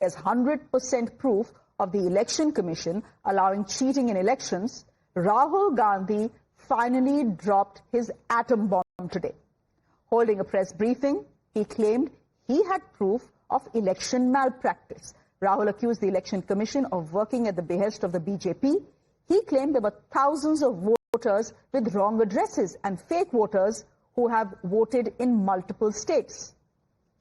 as 100% proof of the Election Commission allowing cheating in elections, Rahul Gandhi finally dropped his atom bomb today. Holding a press briefing, he claimed he had proof of election malpractice. Rahul accused the Election Commission of working at the behest of the BJP. He claimed there were thousands of voters with wrong addresses and fake voters who have voted in multiple states.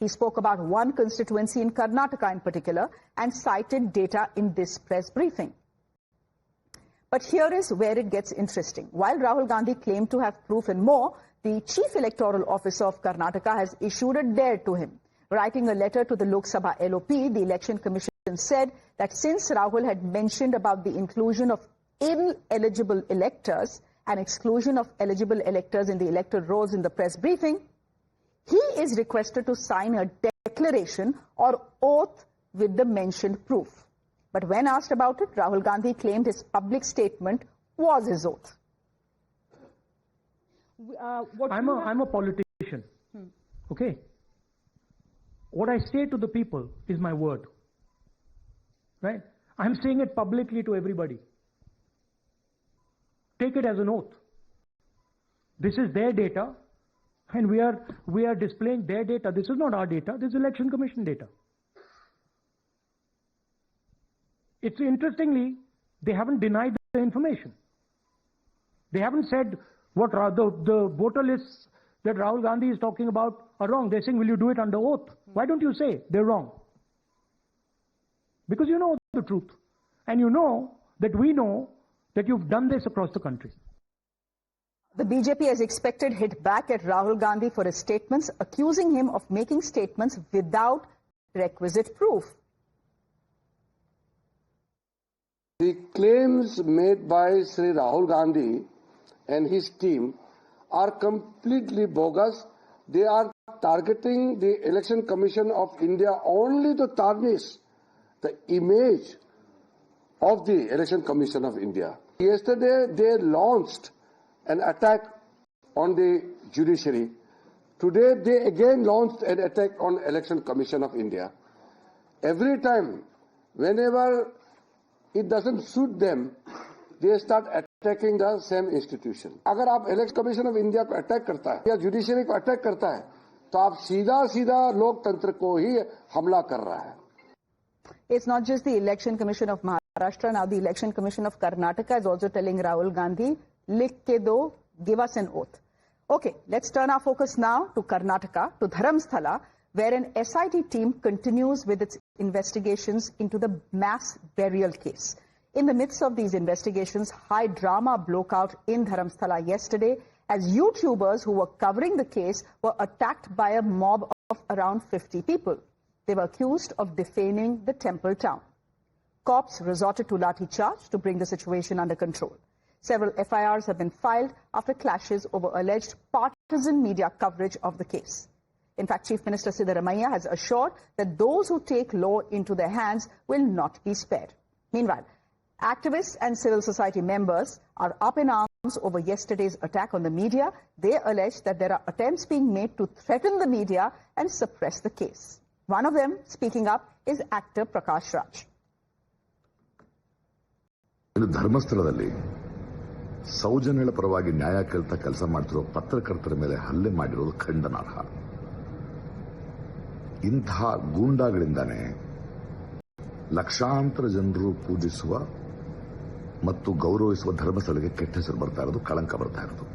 He spoke about one constituency in Karnataka in particular and cited data in this press briefing. But here is where it gets interesting. While Rahul Gandhi claimed to have proof and more, the Chief Electoral Officer of Karnataka has issued a dare to him. Writing a letter to the Lok Sabha LOP, the Election Commission said that since Rahul had mentioned about the inclusion of ineligible electors and exclusion of eligible electors in the electoral rolls in the press briefing, he is requested to sign a declaration or oath with the mentioned proof. But when asked about it, Rahul Gandhi claimed his public statement was his oath. I'm a politician, okay? What I say to the people is my word, right? I'm saying it publicly to everybody. Take it as an oath. This is their data, and we are displaying their data. This is not our data. This is Election Commission data. It's interestingly, they haven't denied the information. They haven't said what the voter lists that Rahul Gandhi is talking about are wrong. They're saying, will you do it under oath? Why don't you say they're wrong? Because you know the truth. And you know that we know that you've done this across the country. The BJP has expected hit back at Rahul Gandhi for his statements, accusing him of making statements without requisite proof. The claims made by Sri Rahul Gandhi and his team are completely bogus. They are targeting the Election Commission of India only to tarnish the image of the Election Commission of India. Yesterday, they launched an attack on the judiciary. Today, they again launched an attack on Election Commission of India. Every time, whenever it doesn't suit them, they start attacking the same institution. अगर आप Election Commission of India को attack करता है या judiciary को attack करता है, तो आप सीधा लोकतंत्र को ही हमला कर रहा है. It's not just the Election Commission of Maharashtra. Now the Election Commission of Karnataka is also telling Rahul Gandhi, likh ke do, give us an oath. Okay, let's turn our focus now to Karnataka, to Dharmasthala, where an SIT team continues with its investigations into the mass burial case. In the midst of these investigations, high drama broke out in Dharmasthala yesterday as YouTubers who were covering the case were attacked by a mob of around 50 people. They were accused of defaming the temple town. Cops resorted to lathi charge to bring the situation under control. Several FIRs have been filed after clashes over alleged partisan media coverage of the case. In fact, Chief Minister Siddaramaiah has assured that those who take law into their hands will not be spared. Meanwhile, activists and civil society members are up in arms over yesterday's attack on the media. They allege that there are attempts being made to threaten the media and suppress the case. One of them speaking up is actor Prakash Raj. ಧರ್ಮಸ್ಥಳದಲ್ಲಿ ಸೌಜನ್ಯಗಳ ಪರವಾಗಿ ನ್ಯಾಯ ಕೇಳ್ತಾ ಕೆಲಸ ಮಾಡ್ತಿರೋ ಪತ್ರಕರ್ತರ ಮೇಲೆ ಹಲ್ಲೆ ಮಾಡಿರೋದು ಖಂಡನಾರ್ಹ. ಇಂತಹ ಗೂಂಡಾಗಳಿಂದಾನೇ ಲಕ್ಷಾಂತರ ಜನರು ಪೂಜಿಸುವ ಮತ್ತು ಗೌರವಿಸುವ ಧರ್ಮಸ್ಥಳಕ್ಕೆ ಕೆಟ್ಟ ಹೆಸರು ಬರ್ತಾ ಇರೋದು, ಕಳಂಕ ಬರ್ತಾ ಇರೋದು.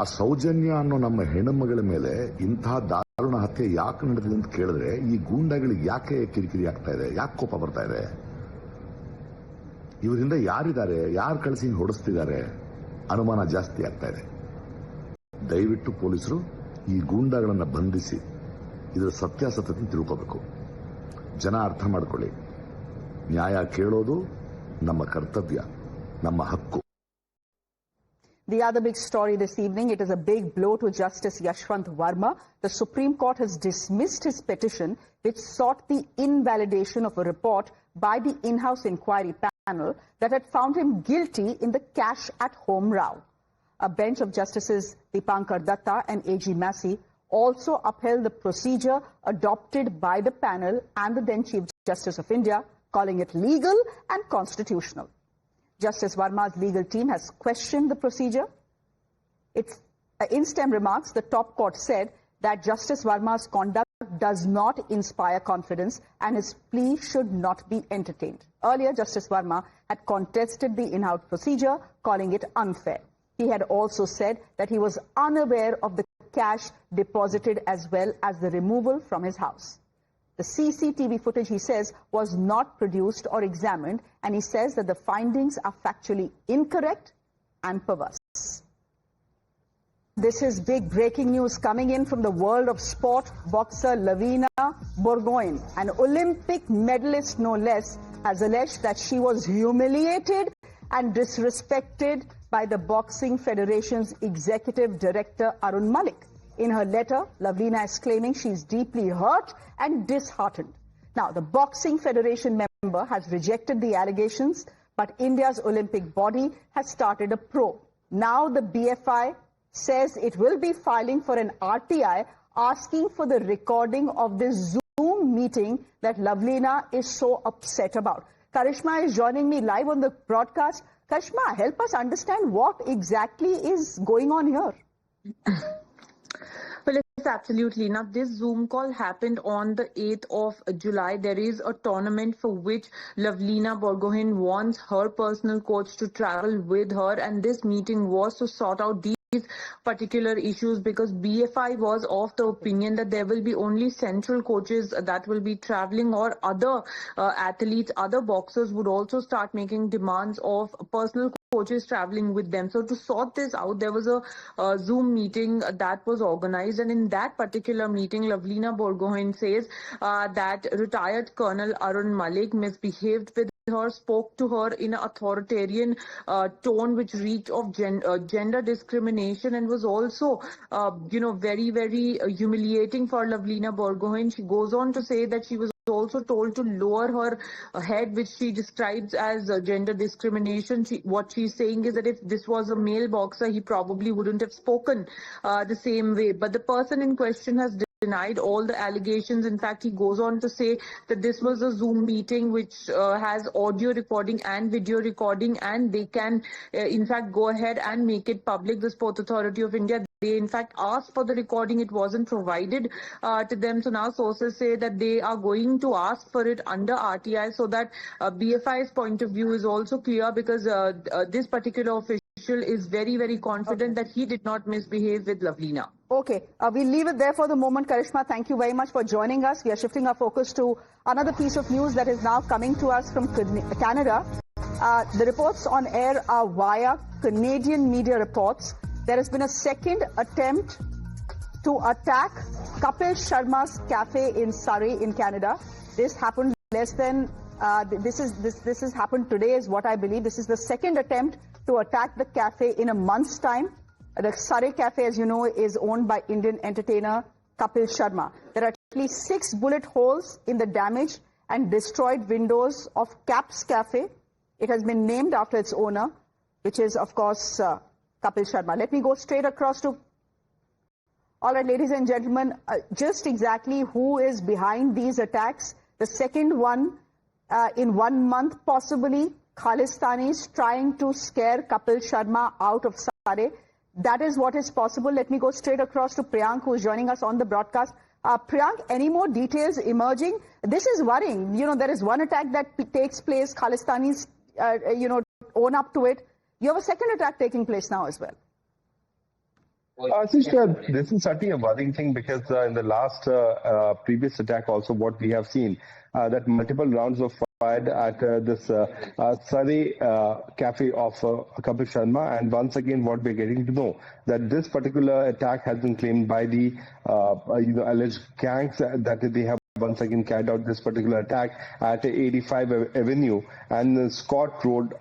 ಆ ಸೌಜನ್ಯ ಅನ್ನೋ ನಮ್ಮ ಹೆಣ್ಣುಮಗಳ ಮೇಲೆ ಇಂತಹ ದಾರುಣ ಹತ್ಯೆ ಯಾಕೆ ನಡೆದಿದೆ ಅಂತ ಕೇಳಿದ್ರೆ ಈ ಗೂಂಡಾಗಳಿಗೆ ಯಾಕೆ ಕಿರಿಕಿರಿ ಆಗ್ತಾ ಇದೆ, ಯಾಕೆ ಕೋಪ ಬರ್ತಾ ಇದೆ, ಇವರಿಂದ ಯಾರಿದ್ದಾರೆ, ಯಾರು ಕಳಿಸಿ ಹೊಡೆಸ್ತಿದ್ದಾರೆ ಅನುಮಾನ ಜಾಸ್ತಿ ಆಗ್ತಾ ಇದೆ. ದಯವಿಟ್ಟು ಪೊಲೀಸರು ಈ ಗೂಂಡಾಗಳನ್ನು ಬಂಧಿಸಿ ಇದರ ಸತ್ಯಾಸತ್ಯತೆ ತಿಳ್ಕೋಬೇಕು. ಜನ ಅರ್ಥ ಮಾಡ್ಕೊಳ್ಳಿ, ನ್ಯಾಯ ಕೇಳೋದು ನಮ್ಮ ಕರ್ತವ್ಯ, ನಮ್ಮ ಹಕ್ಕು. The other big story this evening, it is a big blow to Justice Yashwant Verma. The Supreme Court has dismissed his petition which sought the invalidation of a report by the in-house inquiry panel that had found him guilty in the cash at home row. A bench of Justices Dipankar Datta and A.G. Massey also upheld the procedure adopted by the panel and the then Chief Justice of India, calling it legal and constitutional. Justice Verma's legal team has questioned the procedure. In stem remarks, the top court said that Justice Verma's conduct does not inspire confidence and his plea should not be entertained. Earlier, Justice Verma had contested the in-house procedure, calling it unfair. He had also said that he was unaware of the cash deposited as well as the removal from his house. The CCTV footage, he says, was not produced or examined, and he says that the findings are factually incorrect and perverse. This is big breaking news coming in from the world of sport. Boxer Lovlina, an Olympic medalist no less, has alleged that she was humiliated and disrespected by the Boxing Federation's Executive Director Arun Malik. In her letter, Lovlina is claiming she is deeply hurt and disheartened. Now, the Boxing Federation member has rejected the allegations, but India's Olympic body has started a probe. Now the BFI says it will be filing for an RTI asking for the recording of this Zoom meeting that Lovlina is so upset about. Karishma is joining me live on the broadcast. Karishma, help us understand what exactly is going on here. Well, yes, absolutely. Now, this Zoom call happened on the 8th of July. There is a tournament for which Lovlina wants her personal coach to travel with her, and this meeting was to sort out these particular issues because BFI was of the opinion that there will be only central coaches that will be traveling, or other athletes, other boxers would also start making demands of personal coaches traveling with them. So to sort this out, there was a Zoom meeting that was organized, and in that particular meeting, Lovlina says that retired Colonel Arun Malik misbehaved with her, spoke to her in an authoritarian tone which reeked of gender discrimination, and was also very, very humiliating for Lovlina. She goes on to say that she was also told to lower her head, which she describes as gender discrimination. What she's saying is that if this was a male boxer, he probably wouldn't have spoken the same way. But the person in question has denied all the allegations. In fact, he goes on to say that this was a Zoom meeting which has audio recording and video recording, and they can in fact go ahead and make it public. The Sports Authority of India, they in fact asked for the recording. It wasn't provided to them. So now sources say that they are going to ask for it under RTI, so that BFI's point of view is also clear, because this particular official is very, very confident that he did not misbehave with Lovlina. Okay, we'll leave it there for the moment. Karishma, thank you very much for joining us. We are shifting our focus to another piece of news that is now coming to us from Canada. The reports on air are via Canadian media reports. There has been a second attempt to attack Kapil Sharma's cafe in Surrey in Canada. This happened less than, this has happened today is what I believe. This is the second attempt to attack the cafe in a month's time. The Surrey cafe, as you know, is owned by Indian entertainer Kapil Sharma. There are at least 6 bullet holes in the damaged and destroyed windows of Cap's Cafe. It has been named after its owner, which is, of course, Kapil Sharma. Let me go straight across to... All right, ladies and gentlemen, just exactly who is behind these attacks? The second one in 1 month, possibly, Khalistanis trying to scare Kapil Sharma out of Surrey. That is what is possible. Let me go straight across to Priyank, who is joining us on the broadcast. Priyank, any more details emerging? This is worrying. You know, there is one attack that takes place. Khalistanis, own up to it. You have a second attack taking place now as well. This is certainly a worrying thing, because in the last previous attack also what we have seen that multiple rounds of fired at this Surrey cafe of Kapil Sharma, and once again what we're getting to know that this particular attack has been claimed by the alleged gangs that they have once again carried out this particular attack at 85 Avenue and Scott Road,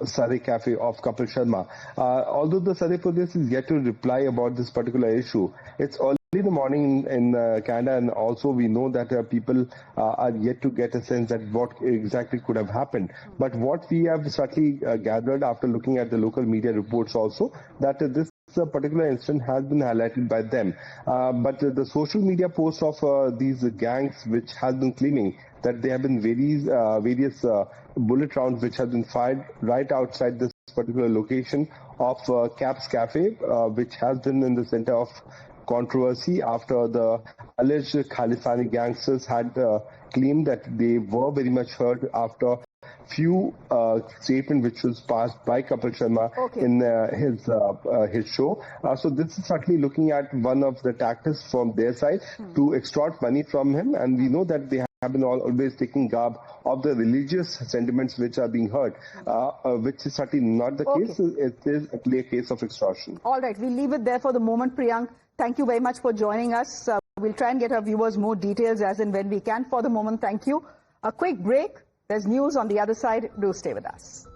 Surrey Cafe of Kapil Sharma. Although the Surrey police is yet to reply about this particular issue, it's early in the morning in Canada, and also we know that people are yet to get a sense that what exactly could have happened. But what we have certainly gathered after looking at the local media reports also, that this particular incident has been highlighted by them. But the social media posts of these gangs, which has been claiming that there have been various bullet rounds which have been fired right outside this particular location of Caps Cafe, which has been in the center of controversy after the alleged Khalistani gangsters had claimed that they were very much hurt after few statement which was passed by Kapil Sharma in his show. So this is certainly looking at one of the tactics from their side to extort money from him, and we know that they have been always taking garb of the religious sentiments which are being heard, which is certainly not the case. It is a clear case of extortion. All right, we'll leave it there for the moment. Priyank, thank you very much for joining us. We'll try and get our viewers more details as and when we can. For the moment, thank you. A quick break. There's news on the other side. Do stay with us.